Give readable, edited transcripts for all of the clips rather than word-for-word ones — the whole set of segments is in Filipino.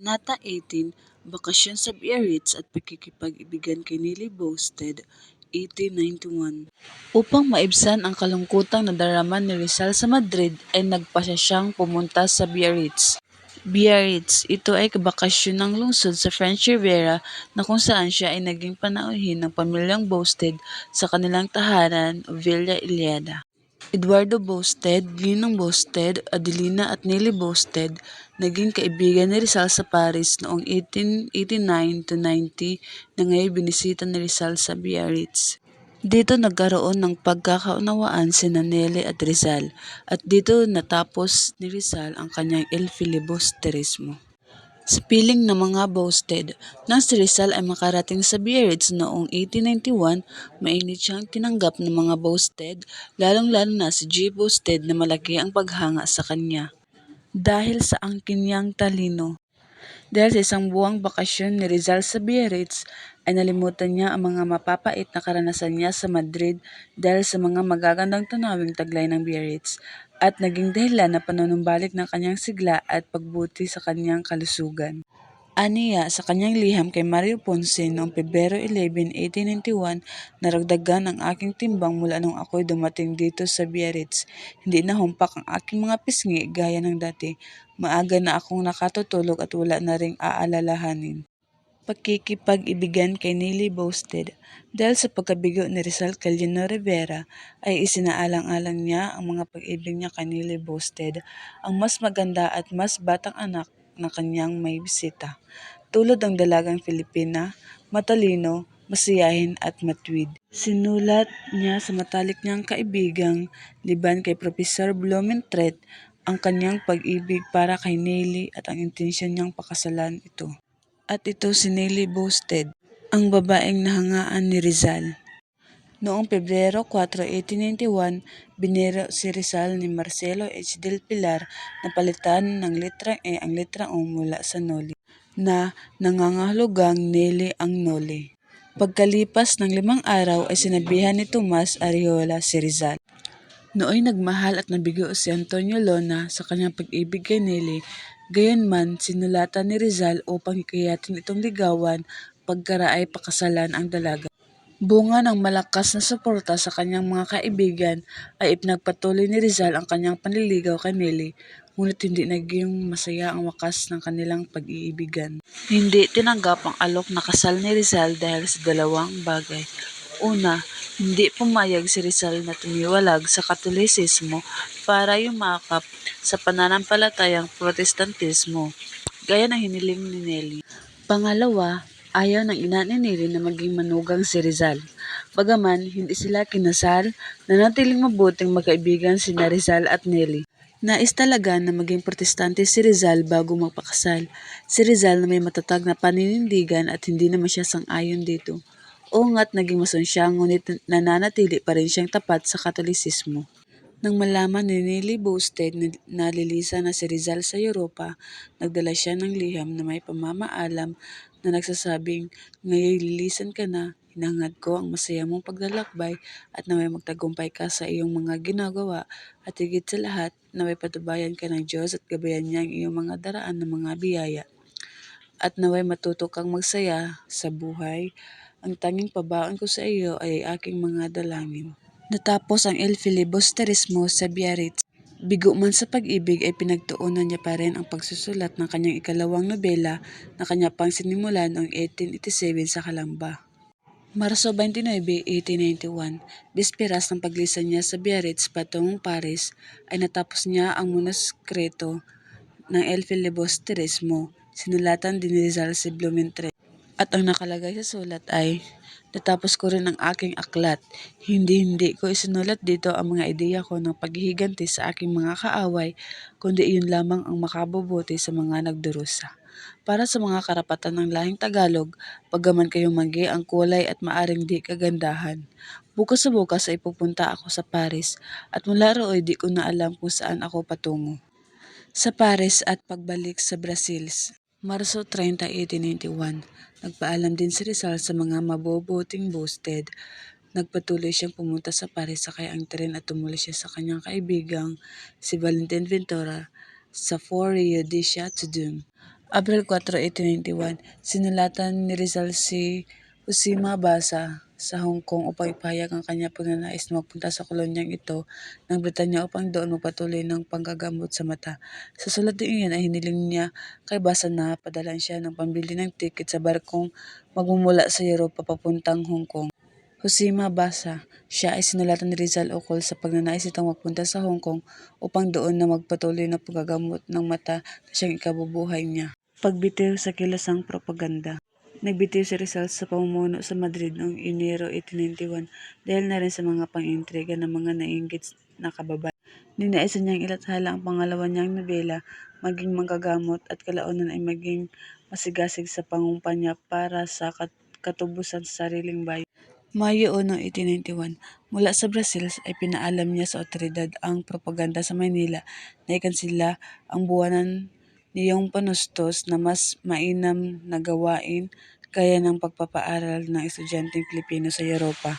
Kabanata 18, Bakasyon sa Biarritz at Pakikipag-ibigan kay Neely Boasted, 1891. Upang maibsan ang kalungkutang nadarama ni Rizal sa Madrid ay nagpasya siyang pumunta sa Biarritz. Biarritz, ito ay kabakasyonang lungsod sa French Riviera na kung saan siya ay naging panauhin ng pamilyang Boasted sa kanilang tahanan, Villa Iliada. Eduardo Boasted, Ginang Boasted, Adelina at Neely Boasted naging kaibigan ni Rizal sa Paris noong 1889 to 90 na ngayon binisita ni Rizal sa Biarritz. Dito nagkaroon ng pagkakaunawaan sina Neely at Rizal at dito natapos ni Rizal ang kanyang El Filibusterismo. Sa piling ng mga Boasted, nang si Rizal ay makarating sa Biarritz noong 1891, mainit siyang tinanggap ng mga Boasted, lalong-lalo na si G. Boasted na malaki ang paghanga sa kanya. Dahil sa angkin niyang talino. Dahil sa isang buwang bakasyon ni Rizal sa Biarritz, ay nalimutan niya ang mga mapapait na karanasan niya sa Madrid dahil sa mga magagandang tanawing taglay ng Biarritz at naging dahilan na panunumbalik ng kanyang sigla at pagbuti sa kanyang kalusugan. Aniya sa kanyang liham kay Mario Ponce noong Pebrero 11, 1891, naragdagan ang aking timbang mula nung ako'y dumating dito sa Biarritz. Hindi na humpak ang aking mga pisngi gaya ng dati. Maaga na akong nakatutulog at wala na ring aalalahanin. Pakikipag-ibigan kay Neely Boasted. Dahil sa pagkabigo ni Rizal Caliano Rivera, ay isinaalang-alang niya ang mga pag-ibig niya kay Neely Boasted, ang mas maganda at mas batang anak na kanyang may bisita. Tulad ng dalagang Filipina, matalino, masiyahin at matwid. Sinulat niya sa matalik niyang kaibigang liban kay Professor Blumentritt ang kanyang pag-ibig para kay Neely at ang intensyon niyang pakasalan ito. At ito si Neely Boasted, ang babaeng nahangaan ni Rizal. Noong Pebrero 4, 1891, biniro si Rizal ni Marcelo H. del Pilar na palitan ng litrang E ang litrang O mula sa Noli, na nangangahulugang Neely ang Noli. Pagkalipas ng 5 araw ay sinabihan ni Tomas Arreola si Rizal. Nooy nagmahal at nabigo si Antonio Lona sa kanyang pag-ibig kay Neely, gayunman sinulatan ni Rizal upang hikayatin itong ligawan pagkaraay pakasalan ang dalaga. Bunga ng malakas na suporta sa kanyang mga kaibigan ay ipinagpatuloy ni Rizal ang kanyang panliligaw kay Neely, ngunit hindi naging masaya ang wakas ng kanilang pag-iibigan. Hindi tinanggap ang alok na kasal ni Rizal dahil sa dalawang bagay. Una, hindi pumayag si Rizal na tumiwalag sa Katolisismo para yumakap sa pananampalatayang Protestantismo, gaya ng hiniling ni Neely. Pangalawa, ayaw ng ina ni Neely na maging manugang si Rizal. Bagaman hindi sila kinasal, nanatiling mabuting magkaibigan sina Rizal at Neely. Nais talaga na maging protestante si Rizal bago magpakasal. Si Rizal na may matatag na paninindigan at hindi naman siya sang-ayon dito. Oo nga't naging mason siya ngunit nananatili pa rin siyang tapat sa Katolisismo. Nang malaman ni Neely Boasted na nalilisan na si Rizal sa Europa, nagdala siya ng liham na may pamamaalam na nagsasabing, "Ngayon lilisan ka na, hinahangad ko ang masaya mong paglalakbay at naway magtagumpay ka sa iyong mga ginagawa at higit sa lahat, naway patubayan ka ng Diyos at gabayan niya ang iyong mga daraan ng mga biyaya. At naway matuto kang magsaya sa buhay. Ang tanging pabaon ko sa iyo ay aking mga dalangin." Natapos ang El Filibusterismo sa Biarritz. Bigo man sa pag-ibig ay pinagtuunan niya pa rin ang pagsusulat ng kanyang ikalawang nobela na kanya pang sinimulan noong 1887 sa Calamba. Marso 29, 1891, bisperas ng paglisan niya sa Biarritz patungong Paris, ay natapos niya ang manuskrito ng El Filibusterismo. Sinulatan din ni Rizal si Blumentritt. At ang nakalagay sa sulat ay, "Natapos ko rin ang aking aklat. Hindi ko isinulat dito ang mga ideya ko ng paghihiganti sa aking mga kaaway, kundi iyon lamang ang makabubuti sa mga nagdurusa. Para sa mga karapatan ng lahing Tagalog, bagaman kayong manggi ang kulay at maaring di kagandahan. Bukas sa bukas ay pupunta ako sa Paris, at mula rooy di ko na alam kung saan ako patungo." Sa Paris at pagbalik sa Brazil. Marso 30, 1891, nagpaalam din si Rizal sa mga mabubuting Boasted. Nagpatuloy siyang pumunta sa Paris sakay ang tren at tumuli siya sa kanyang kaibigang si Valentin Ventura sa Fort Rio de Chateaudoux. Abril 4, 1891, sinulatan ni Rizal si Josema Basa sa Hong Kong upang ipahayag ang kanyang pagnanais na magpunta sa kolonyang ito ng Britanya upang doon magpatuloy ng panggagamot sa mata. Sa sulat din iyon ay hiniling niya kay Basa na padalan siya ng pambili ng tiket sa barkong magmumula sa Europa papuntang Hong Kong. Josema Basa, siya ay sinulatan ni Rizal ukol sa pagnanais nitong magpunta sa Hong Kong upang doon na magpatuloy ng paggagamot ng mata na siyang ikabubuhay niya. Pagbitiw sa kilusang propaganda. Nagbitiw si Rizal sa pamumuno sa Madrid noong Enero 1891 dahil na rin sa mga pang-intriga ng mga naiinggit na kababayan. Ninaisan niyang ilathala ang pangalawa niyang nobela, maging manggagamot at kalaunan ay maging masigasig sa pangumpanya para sa katubusan sa sariling bayan. Mayo 1, 1891, mula sa Brazil ay pinaalam niya sa otoridad ang propaganda sa Maynila na ikansela ang buwanan niyong panustos na mas mainam na gawain gaya ng pagpapaaral ng estudyanteng Pilipino sa Europa.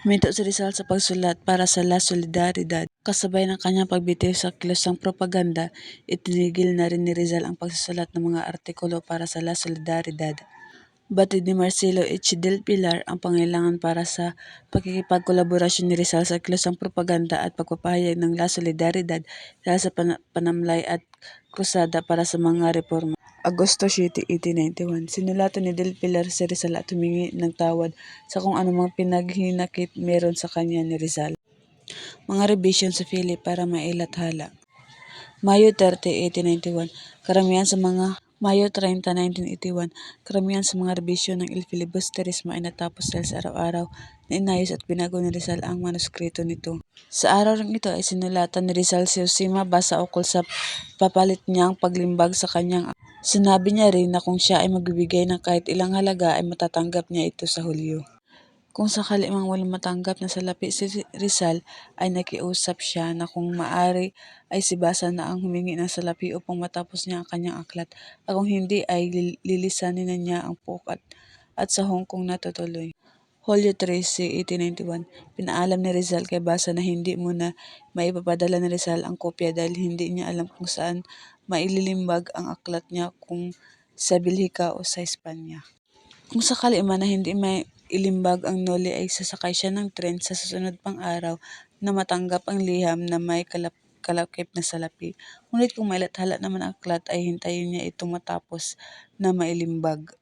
Huminto si Rizal sa pagsulat para sa La Solidaridad. Kasabay ng kanyang pagbitiw sa kilusang propaganda, itinigil na rin ni Rizal ang pagsusulat ng mga artikulo para sa La Solidaridad. Batid ni Marcelo H. del Pilar ang pangailangan para sa pakikipagkolaborasyon ni Rizal sa kilusang propaganda at pagpapahayag ng La Solidaridad dahil sa panamlay at krusada para sa mga reforma. Agosto 7, 1891, sinulatan ni del Pilar si Rizal at humingi ng tawad sa kung anumang pinaghinakit meron sa kanya ni Rizal. Mga rebisyon sa Philip para mailathala. Mayo 30, 1891, karamihan sa mga Mayo 30, 1981, karamihan sa mga rebisyon ng Il Filibusterismo ay natapos dahil sa araw-araw na inayos at binago ni Rizal ang manuskrito nito. Sa araw ring ito ay sinulatan ni Rizal si Josema Basa ukol sa papalit niyang paglimbag sa kanyang. Sinabi niya rin na kung siya ay magbibigay ng kahit ilang halaga ay matatanggap niya ito sa Hulyo. Kung sakali mang walang matanggap na salapi si Rizal, ay nakiusap siya na kung maaari ay si Basa na ang humingi ng salapi upang matapos niya ang kanyang aklat, at kung hindi ay lilisanin na niya ang pukat at sa Hong Kong natutuloy. Hulyo 13, 1891, pinaalam ni Rizal kay Basa na hindi muna maipapadala ni Rizal ang kopya dahil hindi niya alam kung saan maililimbag ang aklat niya, kung sa Belgica o sa Espanya. Kung sakali man na hindi mailimbag ang Noli ay sasakay siya ng tren sa susunod pang araw na matanggap ang liham na may kalakip na salapi. Ngunit kung mailathala naman ang aklat ay hintayin niya itong matapos na mailimbag.